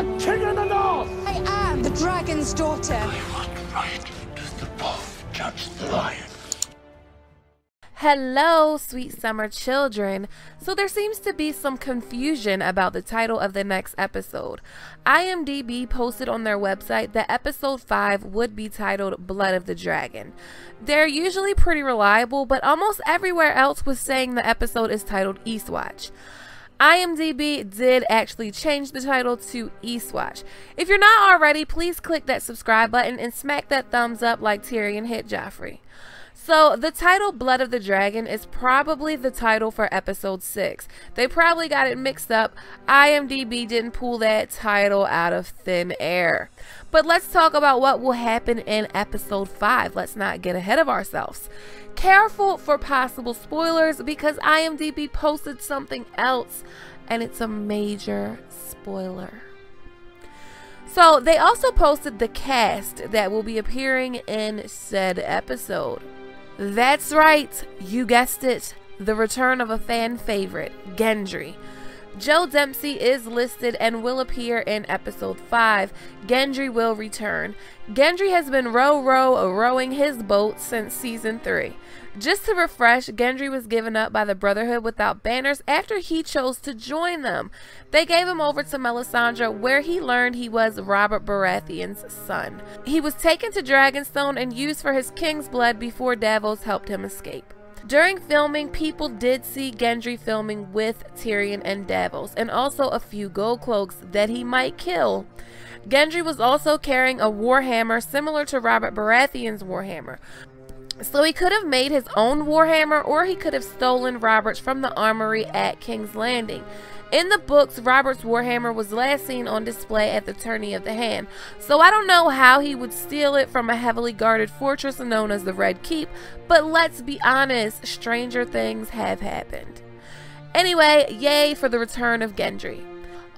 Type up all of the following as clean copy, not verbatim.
the king of the north! I am the dragon's daughter. By what right does the wolf judge the lion? Hello, sweet summer children. So there seems to be some confusion about the title of the next episode. IMDb posted on their website that episode 5 would be titled Blood of the Dragon. They're usually pretty reliable, but almost everywhere else was saying the episode is titled Eastwatch. IMDb did actually change the title to Eastwatch. If you're not already, please click that subscribe button and smack that thumbs up like Tyrion hit Joffrey. So the title Blood of the Dragon is probably the title for episode 6. They probably got it mixed up. IMDb didn't pull that title out of thin air. But let's talk about what will happen in episode 5. Let's not get ahead of ourselves. Careful for possible spoilers because IMDb posted something else and it's a major spoiler. So they also posted the cast that will be appearing in said episode. That's right, you guessed it, the return of a fan favorite, Gendry. Joe Dempsey is listed and will appear in episode 5. Gendry will return. Gendry has been rowing his boat since season 3. Just to refresh, Gendry was given up by the Brotherhood without banners after he chose to join them. They gave him over to Melisandre, where he learned he was Robert Baratheon's son. He was taken to Dragonstone and used for his king's blood before Davos helped him escape. During filming, people did see Gendry filming with Tyrion and Davos, and also a few gold cloaks that he might kill. Gendry was also carrying a warhammer similar to Robert Baratheon's warhammer. So he could have made his own warhammer, or he could have stolen Robert's from the armory at King's Landing. In the books, Robert's warhammer was last seen on display at the Tourney of the Hand, so I don't know how he would steal it from a heavily guarded fortress known as the Red Keep, but let's be honest, stranger things have happened. Anyway, yay for the return of Gendry.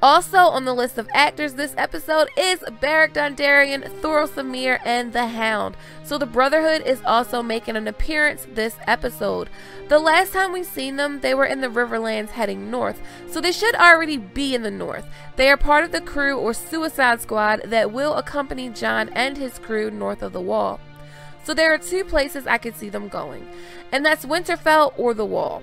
Also on the list of actors this episode is Beric Dondarrion, Thoros of Myr, and the Hound. So the Brotherhood is also making an appearance this episode. The last time we seen them, they were in the Riverlands heading north, so they should already be in the north. They are part of the crew or Suicide Squad that will accompany Jon and his crew north of the Wall. So there are two places I could see them going, and that's Winterfell or the Wall.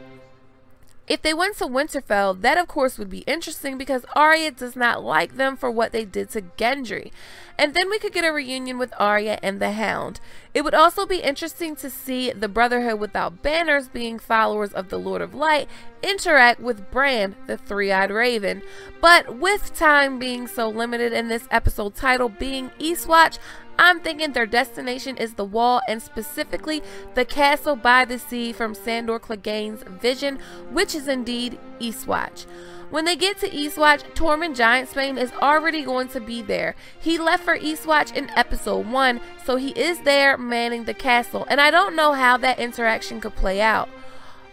If they went to Winterfell, that of course would be interesting because Arya does not like them for what they did to Gendry. And then we could get a reunion with Arya and the Hound. It would also be interesting to see the Brotherhood without banners, being followers of the Lord of Light, interact with Bran, the three-eyed raven. But with time being so limited and this episode title being Eastwatch, I'm thinking their destination is the Wall, and specifically the castle by the sea from Sandor Clegane's vision, which is indeed Eastwatch. When they get to Eastwatch, Tormund Giantsbane is already going to be there. He left for Eastwatch in episode 1, so he is there manning the castle, and I don't know how that interaction could play out.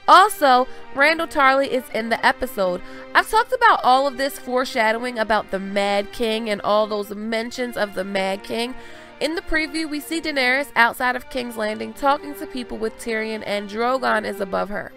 Also, Randyll Tarly is in the episode. I've talked about all of this foreshadowing about the Mad King and all those mentions of the Mad King. In the preview, we see Daenerys outside of King's Landing talking to people with Tyrion, and Drogon is above her.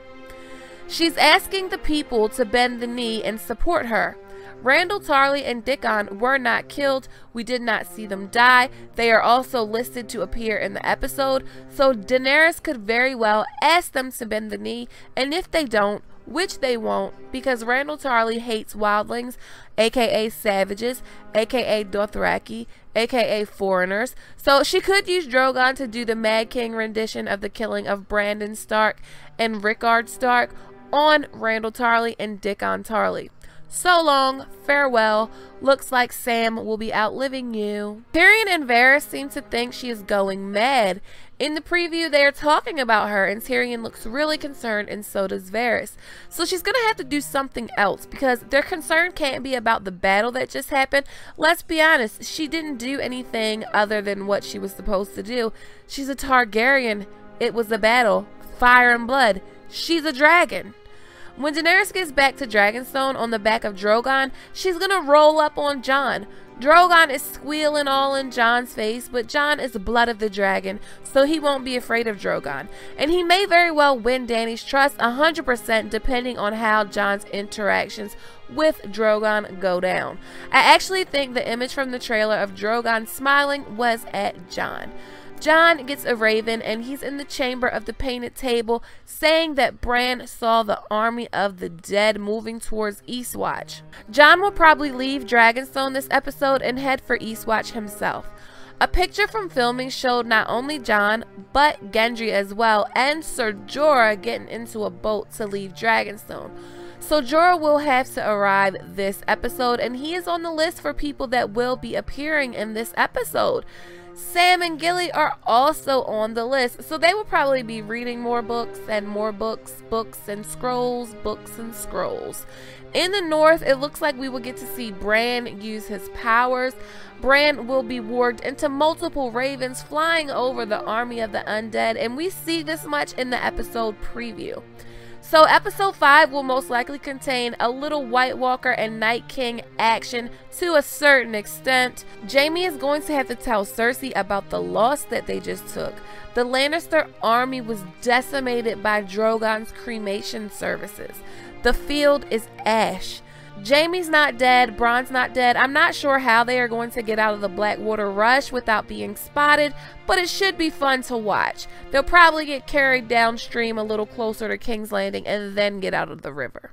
She's asking the people to bend the knee and support her. Randyll Tarly and Dickon were not killed. We did not see them die. They are also listed to appear in the episode, so Daenerys could very well ask them to bend the knee, and if they don't, which they won't, because Randyll Tarly hates wildlings, aka savages, aka Dothraki, aka foreigners, so she could use Drogon to do the Mad King rendition of the killing of Brandon Stark and Rickard Stark on Randyll Tarly and Dickon Tarly. So long, farewell, looks like Sam will be outliving you. Tyrion and Varys seem to think she is going mad. In the preview, they are talking about her, and Tyrion looks really concerned, and so does Varys. So she's gonna have to do something else, because their concern can't be about the battle that just happened. Let's be honest, she didn't do anything other than what she was supposed to do. She's a Targaryen. It was a battle. Fire and blood. She's a dragon. When Daenerys gets back to Dragonstone on the back of Drogon, she's gonna roll up on Jon. Drogon is squealing all in Jon's face, but Jon is blood of the dragon, so he won't be afraid of Drogon. And he may very well win Dany's trust 100% depending on how Jon's interactions with Drogon go down. I actually think the image from the trailer of Drogon smiling was at Jon. Jon gets a raven and he's in the chamber of the painted table saying that Bran saw the army of the dead moving towards Eastwatch. Jon will probably leave Dragonstone this episode and head for Eastwatch himself. A picture from filming showed not only Jon, but Gendry as well, and Ser Jorah getting into a boat to leave Dragonstone. So Jorah will have to arrive this episode, and he is on the list for people that will be appearing in this episode. Sam and Gilly are also on the list, so they will probably be reading more books and more books, books and scrolls, books and scrolls. In the north, it looks like we will get to see Bran use his powers. Bran will be warged into multiple ravens flying over the army of the undead, and we see this much in the episode preview. So episode 5 will most likely contain a little White Walker and Night King action to a certain extent. Jaime is going to have to tell Cersei about the loss that they just took. The Lannister army was decimated by Drogon's cremation services. The field is ash. Jaime's not dead, Bronn's not dead. I'm not sure how they are going to get out of the Blackwater Rush without being spotted, but it should be fun to watch. They'll probably get carried downstream a little closer to King's Landing and then get out of the river.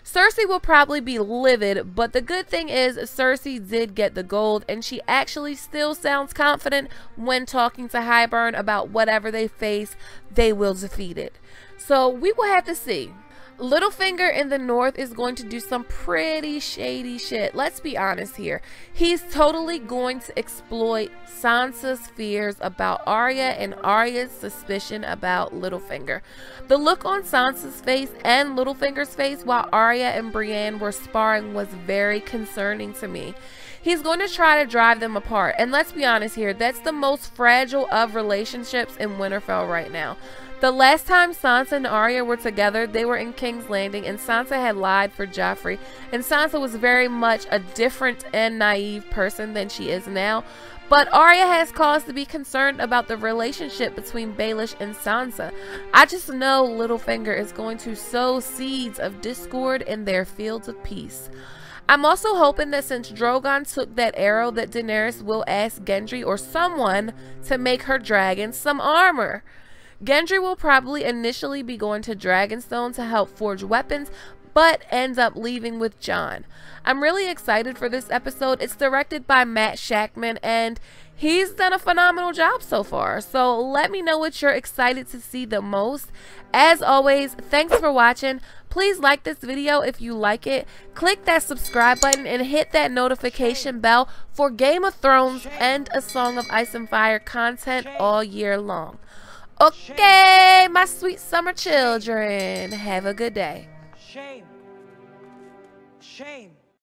Cersei will probably be livid, but the good thing is Cersei did get the gold, and she actually still sounds confident when talking to Hybern about whatever they face, they will defeat it. So we will have to see. Littlefinger in the north is going to do some pretty shady shit. Let's be honest here. He's totally going to exploit Sansa's fears about Arya and Arya's suspicion about Littlefinger. The look on Sansa's face and Littlefinger's face while Arya and Brienne were sparring was very concerning to me. He's going to try to drive them apart. And let's be honest here, that's the most fragile of relationships in Winterfell right now. The last time Sansa and Arya were together, they were in King's Landing, and Sansa had lied for Joffrey, and Sansa was very much a different and naive person than she is now. But Arya has cause to be concerned about the relationship between Baelish and Sansa. I just know Littlefinger is going to sow seeds of discord in their fields of peace. I'm also hoping that since Drogon took that arrow, that Daenerys will ask Gendry or someone to make her dragon some armor. Gendry will probably initially be going to Dragonstone to help forge weapons, but ends up leaving with Jon. I'm really excited for this episode. It's directed by Matt Shakman, and he's done a phenomenal job so far. So let me know what you're excited to see the most. As always, thanks for watching. Please like this video if you like it. Click that subscribe button and hit that notification bell for Game of Thrones and A Song of Ice and Fire content all year long. Okay, my sweet summer children, have a good day. Shame. Shame.